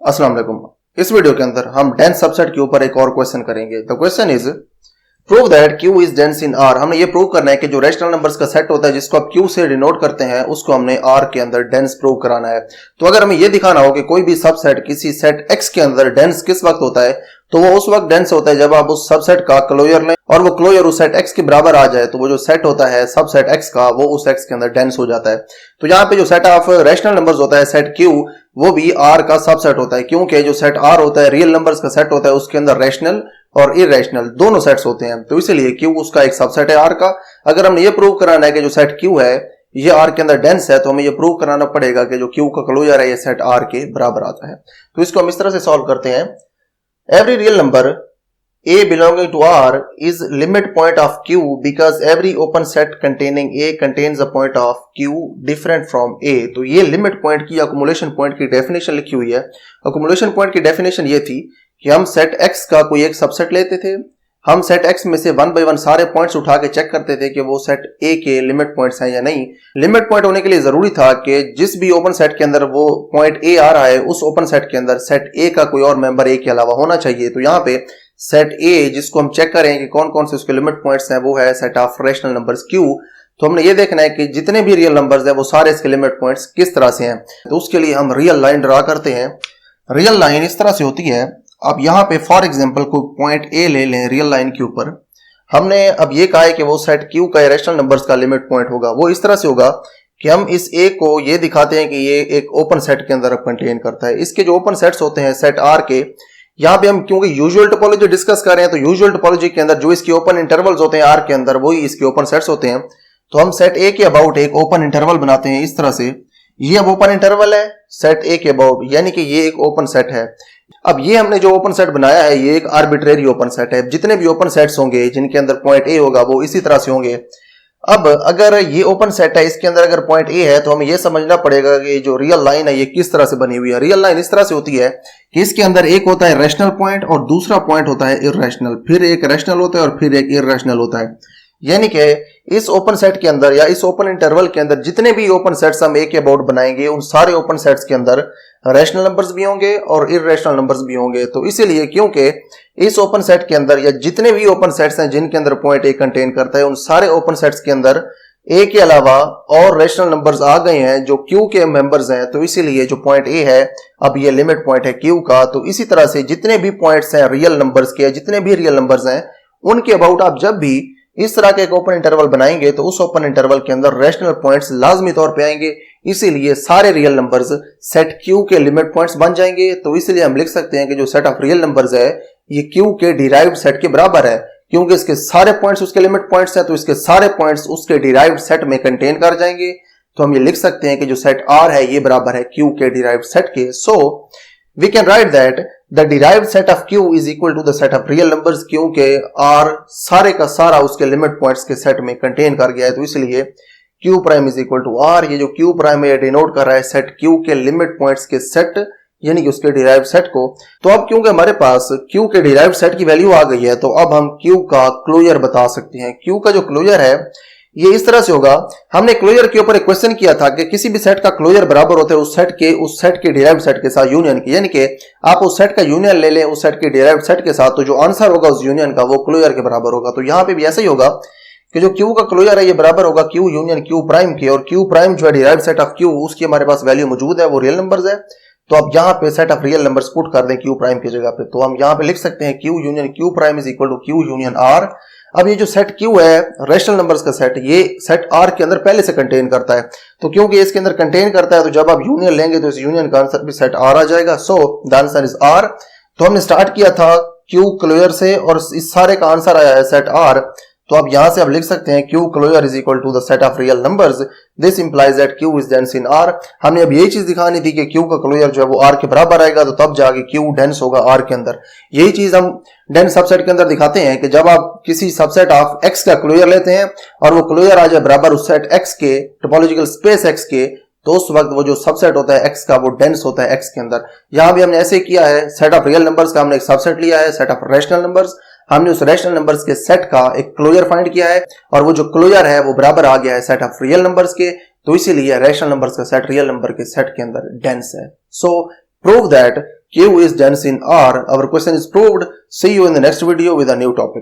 अस्सलाम वालेकुम। इस वीडियो के अंदर हम डेंस सबसेट के ऊपर एक और क्वेश्चन करेंगे। The question is prove that Q is dense in R। हमने ये प्रूव करना है कि जो रैशनल नंबर्स का सेट होता है जिसको आप Q से डिनोट करते हैं उसको हमने R के अंदर डेंस प्रूव कराना है। तो अगर हमें ये दिखाना हो कि कोई भी सबसेट किसी सेट X के अंदर डेंस किस वक्त होता है, तो वो उस वक्त डेंस होता है जब आप उस सबसेट का क्लोजर लें और वो क्लोजर उस सेट X के बराबर आ जाए, तो वो जो सेट होता है सबसेट X का वो उस X के अंदर डेंस हो जाता है। तो यहाँ पे जो सेट ऑफ रैशनल नंबर्स होता है सेट Q, वो भी R का सबसेट होता है, क्योंकि जो सेट R होता है रियल नंबर्स का सेट होता है, उसके अंदर रैशनल और इरेशनल दोनों सेट्स होते हैं। तो इसलिए Q उसका एक सबसेट है R का। अगर हमने ये प्रूव कराना है कि जो सेट Q है ये R के अंदर डेंस है, तो हमें ये प्रूव कराना पड़ेगा कि जो Q का क्लोजर है ये सेट R के बराबर आता है। तो इसको हम इस तरह से सॉल्व करते हैं। Every real number A belonging to R is limit point of Q because every open set containing A contains a point of Q different from A। तो ये लिमिट पॉइंट की अकोमोलेशन पॉइंट की definition लिखी हुई है। Accumulation point की definition ये थी कि हम सेट X का कोई एक सबसेट लेते थे, हम सेट X में से 1 by 1 सारे पॉइंट्स उठा के चेक करते थे कि वो सेट A के लिमिट पॉइंट्स हैं या नहीं। लिमिट पॉइंट होने के लिए जरूरी था कि जिस भी ओपन सेट के अंदर वो पॉइंट A आ रहा है उस ओपन सेट के अंदर सेट A का कोई और मेंबर A के अलावा होना चाहिए। तो यहाँ पे सेट A जिसको हम चेक करें कि कौन कौन से उसके लिमिट पॉइंट्स हैं, वो है set of rational numbers Q। तो हमने ये देखना है कि जितने भी रियल नंबर्स हैं वो सारे इसके लिमिट पॉइंट्स किस तरह से हैं। तो उसके लिए हम रियल लाइन ड्रा करते हैं। रियल लाइन इस तरह से होती है। अब यहाँ पे फॉर एग्जांपल कोई पॉइंट A ले लें रियल लाइन के ऊपर। हमने अब ये कहा है कि वो सेट Q का रैशनल नंबर्स का लिमिट पॉइंट होगा। वो इस तरह से होगा कि हम इस A को ये दिखाते हैं कि ये एक ओपन सेट के अंदर कंटेन करता है। इसके जो ओपन सेट्स होते हैं सेट R के, यहाँ पे हम क्योंकि यूजुअल टोपोलॉजी डिस्कस कर रहे हैं, तो यूजुअल टोपोलॉजी के अंदर जो इसके ओपन इंटरवल्स होते हैं R के अंदर वही इसके ओपन सेट्स होते हैं। तो हम सेट A के अबाउट एक ओपन इंटरवल बनाते हैं इस तरह से। ये अब ओपन इंटरवल है सेट A के अबाउट, यानी कि ये एक ओपन सेट है। अब ये हमने जो ओपन सेट बनाया है ये एक आर्बिट्रेरी ओपन सेट है। जितने भी ओपन सेट्स होंगे जिनके अंदर पॉइंट A होगा वो इसी तरह से होंगे। अब अगर ये ओपन सेट है इसके अंदर अगर पॉइंट A है, तो हमें ये समझना पड़ेगा कि जो रियल लाइन है ये किस तरह से बनी हुई है। रियल लाइन इस तरह से होती है कि इसके अंदर एक होता है रैशनल पॉइंट और दूसरा पॉइंट होता है इररेशनल, फिर एक रैशनल होता है और फिर एक इररेशनल होता है। यानी कि इस ओपन सेट के अंदर या इस ओपन इंटरवल के अंदर जितने भी ओपन सेट्स हम A के अबाउट बनाएंगे उन सारे ओपन सेट्स के अंदर रैशनल नंबर्स भी होंगे और इररेशनल नंबर्स भी होंगे। तो इसीलिए क्योंकि इस ओपन सेट के अंदर या जितने भी ओपन सेट्स हैं जिनके अंदर पॉइंट A कंटेन करता है उन सारे ओपन सेट्स के अंदर A के अलावा और रैशनल नंबर्स आ गए हैं जो Q के मेंबर्स हैं। तो इसीलिए जो पॉइंट A है अब ये लिमिट पॉइंट है Q का। तो इसी तरह से जितने भी पॉइंट्स हैं रियल नंबर्स के, जितने भी रियल नंबर्स हैं उनके अबाउट आप जब भी इस तरह के एक ओपन इंटरवल बनाएंगे तो उस ओपन इंटरवल के अंदर रैशनल पॉइंट्स लाजमी तौर पे आएंगे। इसीलिए सारे रियल नंबर्स सेट Q के लिमिट पॉइंट्स बन जाएंगे। तो इसलिए हम लिख सकते हैं कि जो सेट ऑफ रियल नंबर्स है ये Q के डिराइव्ड सेट के बराबर है, क्योंकि इसके सारे पॉइंट्स उसके लिमिट पॉइंट्स हैं। तो इसके सारे पॉइंट्स उसके डिराइव्ड सेट में कंटेन कर जाएंगे। तो हम ये लिख सकते हैं कि जो सेट R है ये बराबर है Q के डिराइव्ड सेट के। So we can write that the derived set of Q is equal to the set of real numbers, क्योंकि R सारे का सारा उसके लिमिट पॉइंट्स के सेट में कंटेन कर गया है। तो इसलिए Q prime is equal to R। ये जो Q प्राइम है ये डिनोट कर रहा है सेट Q के लिमिट पॉइंट्स के सेट, यानी कि उसके डिराइव्ड सेट को। तो अब क्योंकि हमारे पास Q के डिराइव्ड सेट की वैल्यू आ गई है, तो अब हम Q का क्लोजर बता सकते हैं। Q का जो क्लोजर है ये इस तरह से होगा। हमने क्लोजर के ऊपर एक क्वेश्चन किया था कि किसी भी सेट का क्लोजर बराबर होता है उस सेट के डिराइव्ड सेट के साथ यूनियन की, यानी कि आप उस सेट का यूनियन ले लें उस सेट के डिराइव्ड सेट के साथ, तो जो आंसर होगा उस यूनियन का वो क्लोजर के बराबर होगा। तो यहाँ पे भी ऐसा ही होगा कि जो Q का क्लोजर है ये बराबर होगा Q यूनियन Q प्राइम के, और Q प्राइम जो है डिराइव्ड सेट ऑफ Q उसकी हमारे पास वैल्यू मौजूद है, वो रियल नंबर्स है। तो अब यहाँ पे set of real numbers put कर दें Q प्राइम की जगह पे, तो हम यहाँ पे लिख सकते हैं Q union Q prime is equal to Q union R। अब ये जो सेट Q है रैशनल नंबर्स का सेट, ये सेट R के अंदर पहले से कंटेन करता है। तो क्योंकि इसके अंदर कंटेन करता है तो जब आप यूनियन लेंगे तो इस यूनियन का आंसर भी सेट R आ जाएगा। So the answer is R। तो हमने स्टार्ट किया था Q क्लोजर से और इस सारे का आंसर आया है सेट R। तो अब यहां से आप लिख सकते हैं Q closure is equal to the set of real numbers. This implies that Q is dense in R। हमने अब यही चीज दिखानी थी कि Q का क्लोजर जो है वो R के बराबर आएगा, तो तब जाके Q डेंस होगा R के अंदर। यही चीज हम डेंस सबसेट के अंदर दिखाते हैं कि जब आप किसी सबसेट ऑफ X का क्लोजर लेते हैं और वो क्लोजर आ जाए बराबर उस सेट X के टोपोलॉजिकल स्पेस X के, तो उस वक्त वो जो सबसेट होता है X का वो डेंस होता है X के अंदर। यहां भी हमने ऐसे किया है, सेट ऑफ रियल नंबर्स का हमने एक सबसेट लिया है, सेट ऑफ रैशनल नंबर्स, हमने उस रैशनल नंबर्स के सेट का एक क्लोजर फाइंड किया है और वो जो क्लोजर है वो बराबर आ गया है सेट ऑफ रियल नंबर्स के। तो इसीलिए रैशनल नंबर्स का सेट रियल नंबर के सेट के अंदर डेंस है। सो prove that Q is dense in R. Our question is proved. See you in the next video with a new topic.